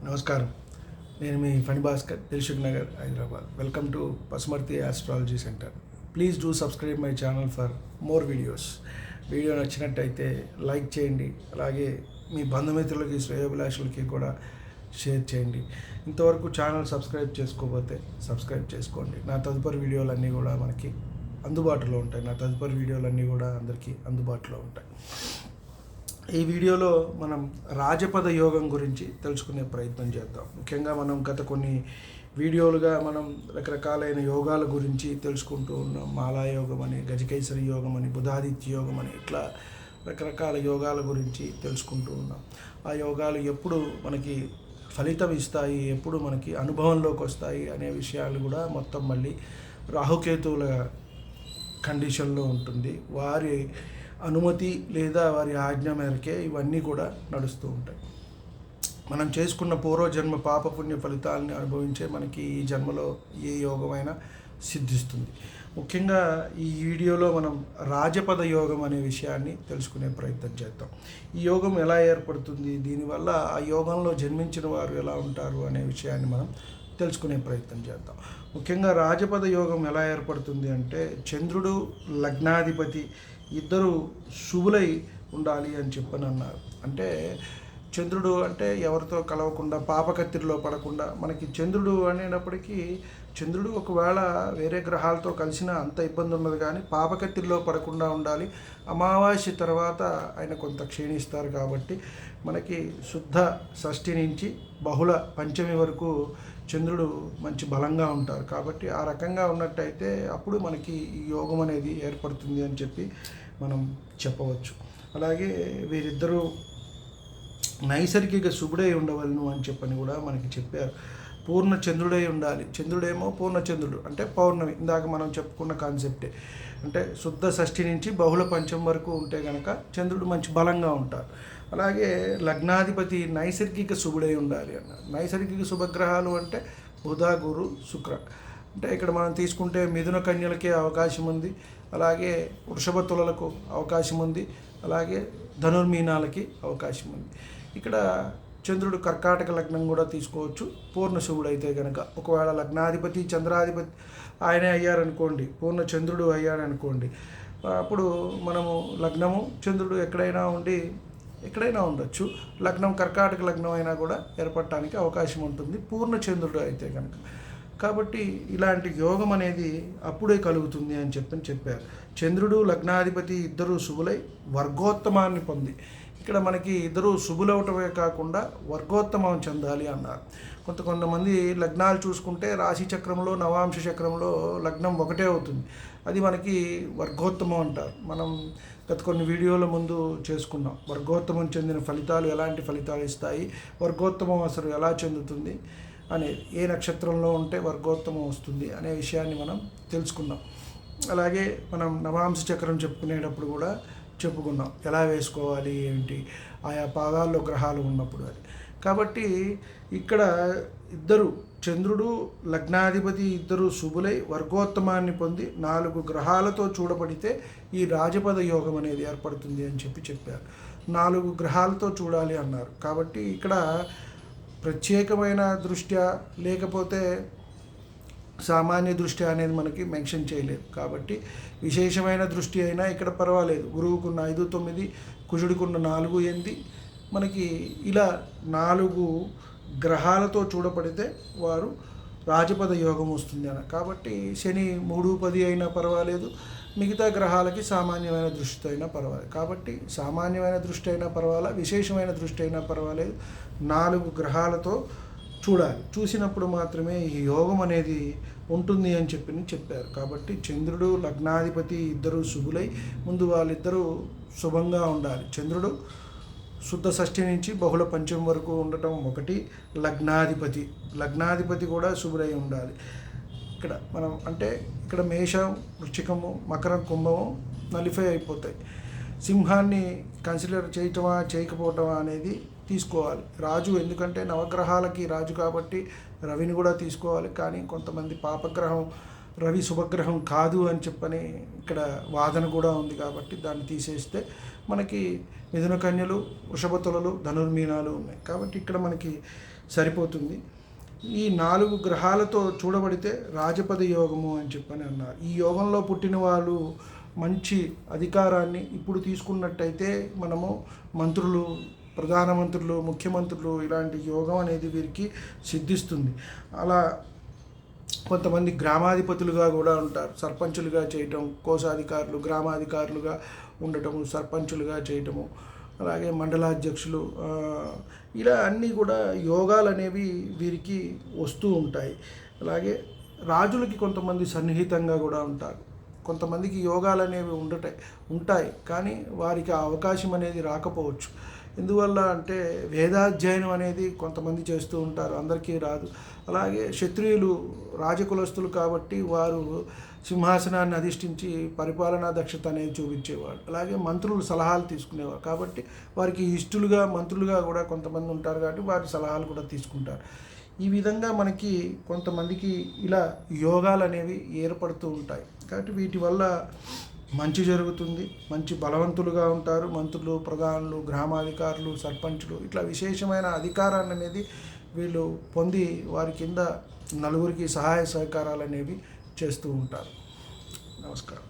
నమస్కారం. నేను మీ Phani Bhaskar, Dilsukh Nagar, Hyderabad. Welcome to Pasumarthi astrology centre. Please do subscribe my channel for more videos. Video నచ్చినట్టయితే like చేయండి, అలాగే మీ బంధుమిత్రులకి, శ్రేయోభిలాషులకి కూడా షేర్ చేయండి. ఇంతవరకు ఛానల్ సబ్స్క్రైబ్ చేసుకోకపోతే సబ్స్క్రైబ్ చేసుకోండి. నా తదుపరి వీడియోలన్నీ కూడా మనకి అందుబాటులో ఉంటాయి. అందరికీ అందుబాటులో ఉంటాయి. ఈ వీడియోలో మనం రాజపద యోగం గురించి తెలుసుకునే ప్రయత్నం చేద్దాం. ముఖ్యంగా మనం గత కొన్ని వీడియోలుగా మనం రకరకాలైన యోగాల గురించి తెలుసుకుంటూ ఉన్నాం. మాలాయోగం అని, గజకేసరి యోగం అని, బుధాదిత్య యోగం అని, ఇట్లా రకరకాల యోగాల గురించి తెలుసుకుంటూ ఉన్నాం. ఆ యోగాలు ఎప్పుడు మనకి ఫలితం ఇస్తాయి, ఎప్పుడు మనకి అనుభవంలోకి వస్తాయి అనే విషయాలు కూడా మొత్తం మళ్ళీ రాహుకేతువుల కండిషన్లో ఉంటుంది. వారి అనుమతి లేదా వారి ఆజ్ఞ మేరకే ఇవన్నీ కూడా నడుస్తూ ఉంటాయి. మనం చేసుకున్న పూర్వజన్మ పాపపుణ్య ఫలితాలని అనుభవించే మనకి ఈ జన్మలో ఏ యోగమైనా సిద్ధిస్తుంది. ముఖ్యంగా ఈ వీడియోలో మనం రాజపద యోగం అనే విషయాన్ని తెలుసుకునే ప్రయత్నం చేద్దాం. ఈ యోగం ఎలా ఏర్పడుతుంది, దీనివల్ల ఆ యోగంలో జన్మించిన వారు ఎలా ఉంటారు అనే విషయాన్ని మనం తెలుసుకునే ప్రయత్నం చేద్దాం. ముఖ్యంగా రాజపద యోగం ఎలా ఏర్పడుతుంది అంటే, చంద్రుడు లగ్నాధిపతి ఇద్దరు శుభులై ఉండాలి అని చెప్పని అన్నారు. అంటే చంద్రుడు అంటే ఎవరితో కలవకుండా, పాపకత్తిరిలో పడకుండా, మనకి చంద్రుడు అనేటప్పటికీ చంద్రుడు ఒకవేళ వేరే గ్రహాలతో కలిసినా అంత ఇబ్బంది ఉండదు, కానీ పాపకత్తిరిలో పడకుండా ఉండాలి. అమావాస్య తర్వాత ఆయన కొంత క్షీణిస్తారు కాబట్టి మనకి శుద్ధ షష్ఠి నుంచి బహుళ పంచమి వరకు చంద్రుడు మంచి బలంగా ఉంటారు. కాబట్టి ఆ రకంగా ఉన్నట్టయితే అప్పుడు మనకి ఈ యోగం అనేది ఏర్పడుతుంది అని చెప్పి మనం చెప్పవచ్చు. అలాగే వీరిద్దరూ నైసర్గిక శుభుడై ఉండవలను అని చెప్పని కూడా మనకి చెప్పారు. పూర్ణ చంద్రుడై ఉండాలి. చంద్రుడేమో పూర్ణ చంద్రుడు అంటే పౌర్ణమి, ఇందాక మనం చెప్పుకున్న కాన్సెప్టే. అంటే శుద్ధ షష్ఠి నుంచి బహుళ పంచం వరకు ఉంటే కనుక చంద్రుడు మంచి బలంగా ఉంటారు. అలాగే లగ్నాధిపతి నైసర్గిక శుభుడై ఉండాలి అన్నారు. నైసర్గిక శుభగ్రహాలు అంటే బుధ, గురు, శుక్ర. అంటే ఇక్కడ మనం తీసుకుంటే మిథున కన్యలకే అవకాశం ఉంది, అలాగే వృషభ తులలకు అవకాశం ఉంది, అలాగే ధనుర్మీనాలకి అవకాశం ఉంది. ఇక్కడ చంద్రుడు కర్కాటక లగ్నం కూడా తీసుకోవచ్చు. పూర్ణ శుభుడు అయితే కనుక, ఒకవేళ లగ్నాధిపతి చంద్రాధిపతి ఆయనే అయ్యారనుకోండి, పూర్ణ చంద్రుడు అయ్యాడనుకోండి, అప్పుడు మనము లగ్నము చంద్రుడు ఎక్కడైనా ఉండొచ్చు. లగ్నం కర్కాటక లగ్నం అయినా కూడా ఏర్పడటానికి అవకాశం ఉంటుంది పూర్ణ చంద్రుడు అయితే కనుక. కాబట్టి ఇలాంటి యోగం అనేది అప్పుడే కలుగుతుంది అని చెప్పారు. చంద్రుడు లగ్నాధిపతి ఇద్దరు శుభులై వర్గోత్తమాన్ని పొంది, ఇక్కడ మనకి ఇద్దరు శుభులవటమే కాకుండా వర్గోత్తమం చెందాలి అన్నారు. కొంతమంది లగ్నాలు చూసుకుంటే రాశి చక్రంలో, నవాంశ చక్రంలో లగ్నం ఒకటే అవుతుంది, అది మనకి వర్గోత్తమం అంటారు. మనం గత కొన్ని వీడియోల ముందు చేసుకున్నాం. వర్గోత్తమం చెందిన ఫలితాలు ఎలాంటి ఫలితాలు ఇస్తాయి, వర్గోత్తమం అసలు ఎలా చెందుతుంది అనేది, ఏ నక్షత్రంలో ఉంటే వర్గోత్తమం వస్తుంది అనే విషయాన్ని మనం తెలుసుకున్నాం. అలాగే మనం నవాంశ చక్రం చెప్పుకునేటప్పుడు కూడా చెప్పుకున్నాం, ఎలా వేసుకోవాలి ఏమిటి ఆయా పాదాల్లో గ్రహాలు ఉన్నప్పుడు అని. కాబట్టి ఇక్కడ ఇద్దరు చంద్రుడు లగ్నాధిపతి ఇద్దరు శుభులై వర్గోత్తమాన్ని పొంది 4 గ్రహాలతో చూడబడితే ఈ రాజపద యోగం అనేది ఏర్పడుతుంది అని చెప్పారు. 4 గ్రహాలతో చూడాలి అన్నారు. కాబట్టి ఇక్కడ ప్రత్యేకమైన దృష్ట్యా లేకపోతే సామాన్య దృష్టి అనేది మనకి మెన్షన్ చేయలేదు. కాబట్టి విశేషమైన దృష్టి అయినా ఇక్కడ పర్వాలేదు. గురువుకున్న 5, 9, కుజుడికున్న 4, 8, మనకి ఇలా 4 గ్రహాలతో చూడబడితే వారు రాజపద యోగం వస్తుంది అన్న. కాబట్టి శని 3, 10 అయినా పర్వాలేదు, మిగతా గ్రహాలకి సామాన్యమైన దృష్టి అయినా పర్వాలేదు. కాబట్టి సామాన్యమైన దృష్టి అయినా పర్వాలేదు, విశేషమైన దృష్టి అయినా పర్వాలేదు, 4 గ్రహాలతో చూడాలి. చూసినప్పుడు మాత్రమే ఈ యోగం అనేది ఉంటుంది అని చెప్పారు. కాబట్టి చంద్రుడు లగ్నాధిపతి ఇద్దరు శుభులై ముందు వాళ్ళిద్దరూ శుభంగా ఉండాలి. చంద్రుడు శుద్ధ షష్ఠి నుంచి బహుళ పంచం వరకు ఉండటం ఒకటి. లగ్నాధిపతి కూడా శుభులై ఉండాలి. ఇక్కడ మనం అంటే ఇక్కడ మేషం, వృశ్చికము, మకరం, కుంభము నలిఫై అయిపోతాయి. సింహాన్ని కన్సిడర్ చేయటమా చేయకపోవటమా అనేది తీసుకోవాలి. రాజు ఎందుకంటే నవగ్రహాలకి రాజు కాబట్టి రవిని కూడా తీసుకోవాలి. కానీ కొంతమంది పాపగ్రహం రవి శుభగ్రహం కాదు అని చెప్పని ఇక్కడ వాదన కూడా ఉంది. కాబట్టి దాన్ని తీసేస్తే మనకి మిథున కన్యలు, వృషభ తులలు, ధనుర్మీనాలు ఉన్నాయి. కాబట్టి ఇక్కడ మనకి సరిపోతుంది. ఈ 4 గ్రహాలతో చూడబడితే రాజపద యోగము అని చెప్పని అన్నారు. ఈ యోగంలో పుట్టిన వాళ్ళు మంచి అధికారాన్ని ఇప్పుడు తీసుకున్నట్టయితే మనము మంత్రులు, ప్రధానమంత్రులు, ముఖ్యమంత్రులు ఇలాంటి యోగం అనేది వీరికి సిద్ధిస్తుంది. అలా కొంతమంది గ్రామాధిపతులుగా కూడా ఉంటారు. సర్పంచులుగా చేయటం, కోశాధికారులు, గ్రామాధికారులుగా ఉండటము, సర్పంచులుగా చేయటము, అలాగే మండలాధ్యక్షులు, ఇలా అన్నీ కూడా యోగాలు అనేవి వీరికి వస్తూ ఉంటాయి. అలాగే రాజులకి కొంతమంది సన్నిహితంగా కూడా ఉంటారు. కొంతమందికి యోగాలు అనేవి ఉంటాయి కానీ వారికి ఆ అవకాశం అనేది రాకపోవచ్చు. ఎందువల్ల అంటే వేదాధ్యయనం అనేది కొంతమంది చేస్తూ ఉంటారు, అందరికీ రాదు. అలాగే క్షత్రియులు రాజకులస్తులు కాబట్టి వారు సింహాసనాన్ని అధిష్ఠించి పరిపాలనా దక్షత అనేది చూపించేవాడు. అలాగే మంత్రులు సలహాలు తీసుకునేవారు కాబట్టి వారికి ఇష్టలుగా మంత్రులుగా కూడా కొంతమంది ఉంటారు కాబట్టి వారి సలహాలు కూడా తీసుకుంటారు. ఈ విధంగా మనకి కొంతమందికి ఇలా యోగాలు అనేవి ఏర్పడుతూ ఉంటాయి. కాబట్టి వీటి వల్ల మంచి జరుగుతుంది, మంచి బలవంతులుగా ఉంటారు మంత్రులు, ప్రధానులు, గ్రామాధికారులు, సర్పంచులు. ఇట్లా విశేషమైన అధికారాన్ని అనేది వీళ్ళు పొంది వారి కింద నలుగురికి సహాయ సహకారాలు అనేవి చేస్తూ ఉంటారు. నమస్కారం.